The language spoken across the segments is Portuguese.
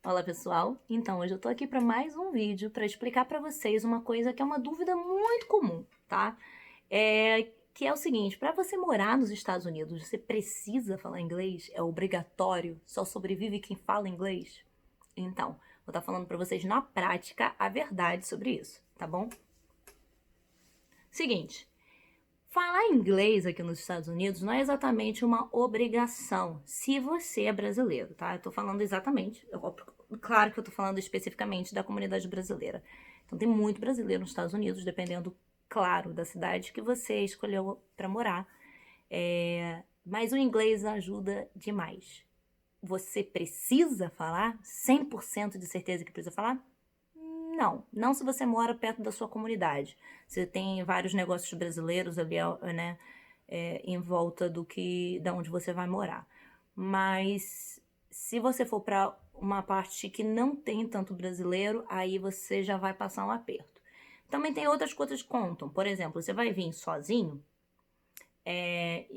Olá pessoal, então hoje eu tô aqui para mais um vídeo para explicar para vocês uma coisa que é uma dúvida muito comum, tá? Que é o seguinte, para você morar nos Estados Unidos, você precisa falar inglês? É obrigatório? Só sobrevive quem fala inglês? Então, vou estar falando para vocês na prática a verdade sobre isso, tá bom? Seguinte, falar inglês aqui nos Estados Unidos não é exatamente uma obrigação, se você é brasileiro, tá? Eu tô falando exatamente, claro que eu tô falando especificamente da comunidade brasileira. Então tem muito brasileiro nos Estados Unidos, dependendo, claro, da cidade que você escolheu para morar. Mas o inglês ajuda demais. Você precisa falar? 100% de certeza que precisa falar? Não se você mora perto da sua comunidade. Você tem vários negócios brasileiros ali, né, em volta da onde você vai morar. Mas se você for para uma parte que não tem tanto brasileiro, aí você já vai passar um aperto. Também tem outras coisas que contam. Por exemplo, você vai vir sozinho,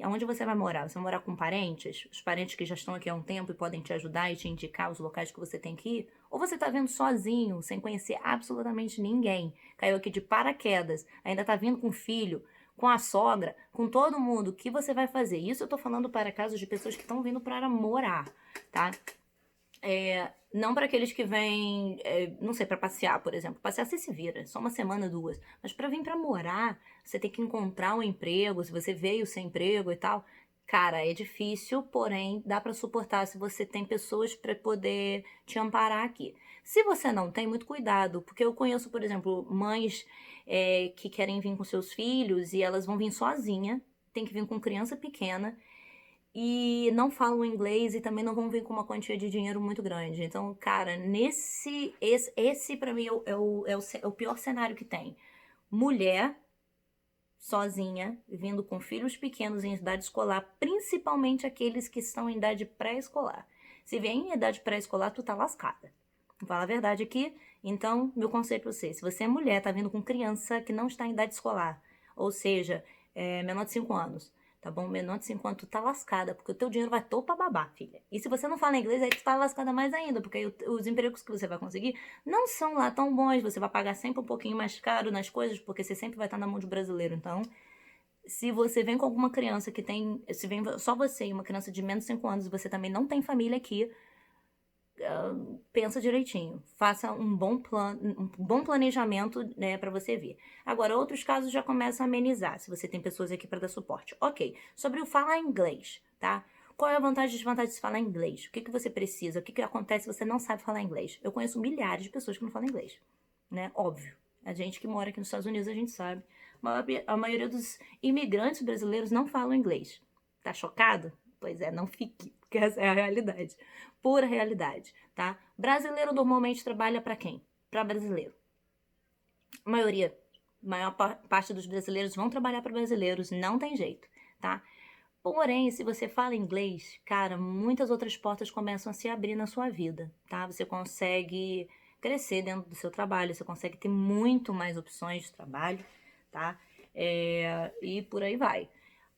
onde você vai morar? Você vai morar com parentes? Os parentes que já estão aqui há um tempo e podem te ajudar e te indicar os locais que você tem que ir? Ou você tá vindo sozinho, sem conhecer absolutamente ninguém? Caiu aqui de paraquedas, ainda tá vindo com o filho, com a sogra, com todo mundo. O que você vai fazer? Isso eu tô falando para casos de pessoas que estão vindo para morar, tá? Não para aqueles que vêm, não sei, para passear, por exemplo. Passear você se vira, só uma semana, duas. Mas para vir para morar, você tem que encontrar um emprego, se você veio sem emprego e tal. Cara, é difícil, porém dá para suportar se você tem pessoas para poder te amparar aqui. Se você não tem, muito cuidado, porque eu conheço, por exemplo, mães que querem vir com seus filhos e elas vão vir sozinha, tem que vir com criança pequena e não falam inglês e também não vão vir com uma quantia de dinheiro muito grande. Então, cara, esse para mim é o pior cenário que tem. Mulher sozinha, vindo com filhos pequenos em idade escolar, principalmente aqueles que estão em idade pré-escolar. Se vem em idade pré-escolar, tu tá lascada. Vou falar a verdade aqui. Então, meu conselho pra você, se você é mulher, tá vindo com criança que não está em idade escolar, ou seja, menor de 5 anos, tá bom? Menor de 5 anos, tu tá lascada, porque o teu dinheiro vai todo pra babar, filha. E se você não fala inglês, aí tu tá lascada mais ainda, porque aí os empregos que você vai conseguir não são lá tão bons, você vai pagar sempre um pouquinho mais caro nas coisas, porque você sempre vai estar na mão de brasileiro. Então, se você vem com alguma criança que tem, se vem só você e uma criança de menos de 5 anos e você também não tem família aqui, pensa direitinho, faça um bom plano, um bom planejamento, né, para você vir. Agora, outros casos já começam a amenizar, se você tem pessoas aqui para dar suporte. Ok, sobre o falar inglês, tá? Qual é a vantagem e desvantagem de se falar inglês? O que que você precisa? O que que acontece se você não sabe falar inglês? Eu conheço milhares de pessoas que não falam inglês, né? Óbvio. A gente que mora aqui nos Estados Unidos, a gente sabe. A maioria dos imigrantes brasileiros não falam inglês. Tá chocado? Pois é, não fique, porque essa é a realidade. Pura realidade, tá? Brasileiro normalmente trabalha para quem? Para brasileiro. A maioria, maior parte dos brasileiros vão trabalhar para brasileiros, não tem jeito, tá? Porém, se você fala inglês, cara, muitas outras portas começam a se abrir na sua vida, tá? Você consegue crescer dentro do seu trabalho, você consegue ter muito mais opções de trabalho, tá? E por aí vai.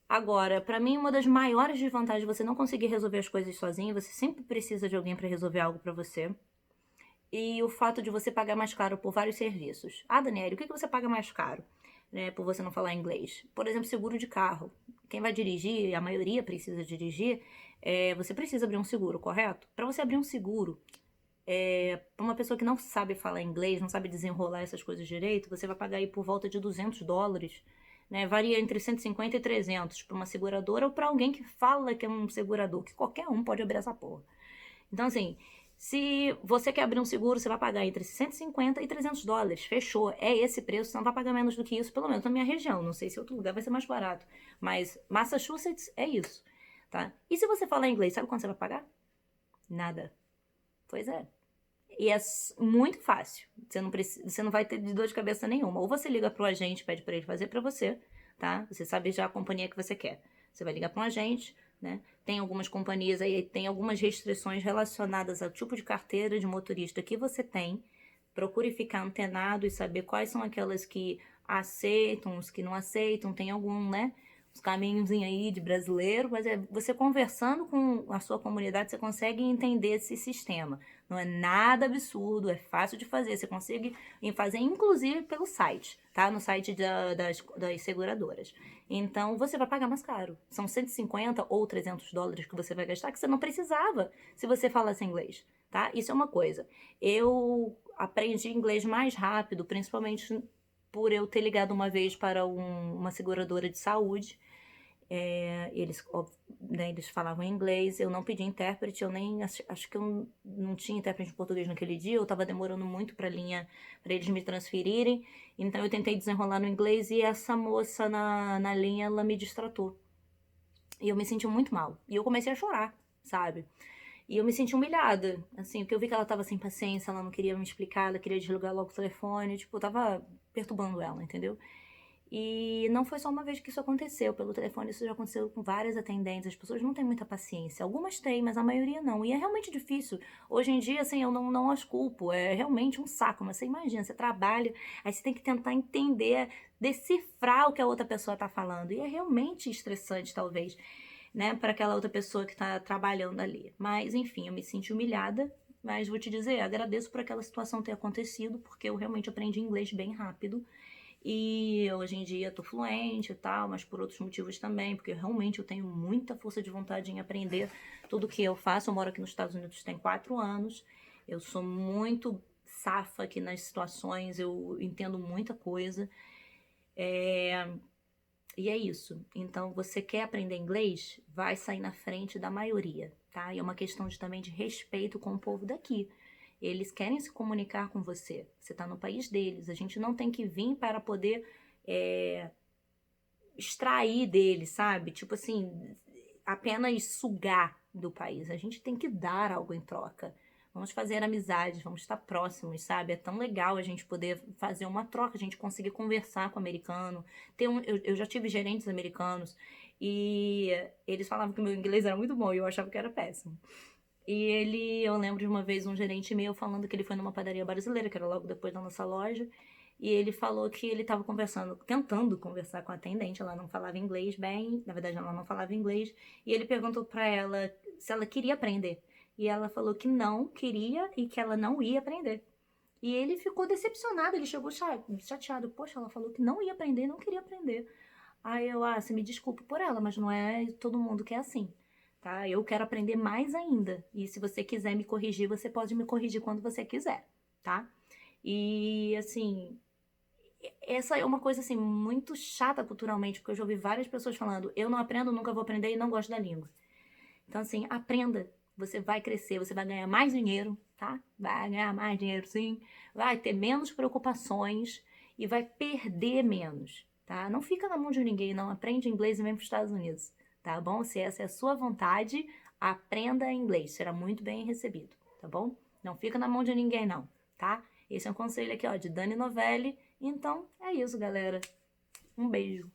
Agora, pra mim, uma das maiores desvantagens é você não conseguir resolver as coisas sozinho, você sempre precisa de alguém pra resolver algo pra você. E o fato de você pagar mais caro por vários serviços. Ah, Daniela, o que você paga mais caro, né, por você não falar inglês? Por exemplo, seguro de carro. Quem vai dirigir, a maioria precisa dirigir, você precisa abrir um seguro, correto? Para você abrir um seguro, para uma pessoa que não sabe falar inglês, não sabe desenrolar essas coisas direito, você vai pagar aí por volta de $200, né? Varia entre 150 e 300 para uma seguradora ou para alguém que fala que é um segurador, que qualquer um pode abrir essa porra. Então, assim, se você quer abrir um seguro, você vai pagar entre 150 e $300. Fechou. É esse preço, você não vai pagar menos do que isso, pelo menos na minha região. Não sei se outro lugar vai ser mais barato. Mas Massachusetts é isso, tá? E se você falar inglês, sabe quanto você vai pagar? Nada. Pois é. E é muito fácil. Você não vai ter de dor de cabeça nenhuma. Ou você liga pro agente, pede para ele fazer para você, tá? Você sabe já a companhia que você quer. Você vai ligar para um agente, né? Tem algumas companhias aí, tem algumas restrições relacionadas ao tipo de carteira de motorista que você tem. Procure ficar antenado e saber quais são aquelas que aceitam, os que não aceitam. Tem algum, né? uns caminhozinhos aí de brasileiro, mas é você conversando com a sua comunidade, você consegue entender esse sistema. Não é nada absurdo, é fácil de fazer. Você consegue fazer, inclusive, pelo site, tá? No site das seguradoras. Então, você vai pagar mais caro. São 150 ou 300 dólares que você vai gastar, que você não precisava se você falasse inglês, tá? Isso é uma coisa. Eu aprendi inglês mais rápido, principalmente por eu ter ligado uma vez para uma seguradora de saúde. Eles falavam inglês, eu não pedi intérprete, eu nem acho que eu não tinha intérprete em português naquele dia, eu tava demorando muito para eles me transferirem, então eu tentei desenrolar no inglês e essa moça na linha, ela me distratou. E eu me senti muito mal, e eu comecei a chorar, sabe? E eu me senti humilhada, assim, porque eu vi que ela tava sem paciência, ela não queria me explicar, ela queria desligar logo o telefone, tipo, eu tava perturbando ela, entendeu? E não foi só uma vez que isso aconteceu pelo telefone, isso já aconteceu com várias atendentes. As pessoas não têm muita paciência. Algumas têm, mas a maioria não. E é realmente difícil. Hoje em dia, assim, eu não as culpo. É realmente um saco. Mas você imagina, você trabalha, aí você tem que tentar entender, decifrar o que a outra pessoa tá falando. E é realmente estressante, talvez, né, para aquela outra pessoa que tá trabalhando ali. Mas, enfim, eu me senti humilhada. Mas vou te dizer, agradeço por aquela situação ter acontecido, porque eu realmente aprendi inglês bem rápido. E hoje em dia tô fluente e tal, mas por outros motivos também, porque realmente eu tenho muita força de vontade em aprender tudo que eu faço. Eu moro aqui nos Estados Unidos tem 4 anos, eu sou muito safa aqui nas situações, eu entendo muita coisa. E é isso. Então, você quer aprender inglês? Vai sair na frente da maioria, tá? E é uma questão também de respeito com o povo daqui. Eles querem se comunicar com você. Você está no país deles. A gente não tem que vir para poder extrair deles, sabe? Tipo assim, apenas sugar do país. A gente tem que dar algo em troca. Vamos fazer amizades, vamos estar próximos, sabe? É tão legal a gente poder fazer uma troca, a gente conseguir conversar com o americano. Eu já tive gerentes americanos e eles falavam que o meu inglês era muito bom e eu achava que era péssimo. Eu lembro de uma vez um gerente meu falando que ele foi numa padaria brasileira, que era logo depois da nossa loja, e ele falou que ele estava conversando, tentando conversar com a atendente, ela não falava inglês bem, na verdade ela não falava inglês, e ele perguntou para ela se ela queria aprender. E ela falou que não queria e que ela não ia aprender. E ele ficou decepcionado, ele chegou chateado. Poxa, ela falou que não ia aprender, não queria aprender. Aí você me desculpa por ela, mas não é todo mundo que é assim, tá? Eu quero aprender mais ainda. E se você quiser me corrigir, você pode me corrigir quando você quiser, tá? E, assim, essa é uma coisa, assim, muito chata culturalmente, porque eu já ouvi várias pessoas falando, eu não aprendo, nunca vou aprender e não gosto da língua. Então, assim, aprenda. Você vai crescer, você vai ganhar mais dinheiro, tá? Vai ganhar mais dinheiro, sim. Vai ter menos preocupações e vai perder menos, tá? Não fica na mão de ninguém, não. Aprende inglês e vem para os Estados Unidos, tá bom? Se essa é a sua vontade, aprenda inglês. Será muito bem recebido, tá bom? Não fica na mão de ninguém, não, tá? Esse é um conselho aqui, ó, de Dani Novelli. Então, é isso, galera. Um beijo.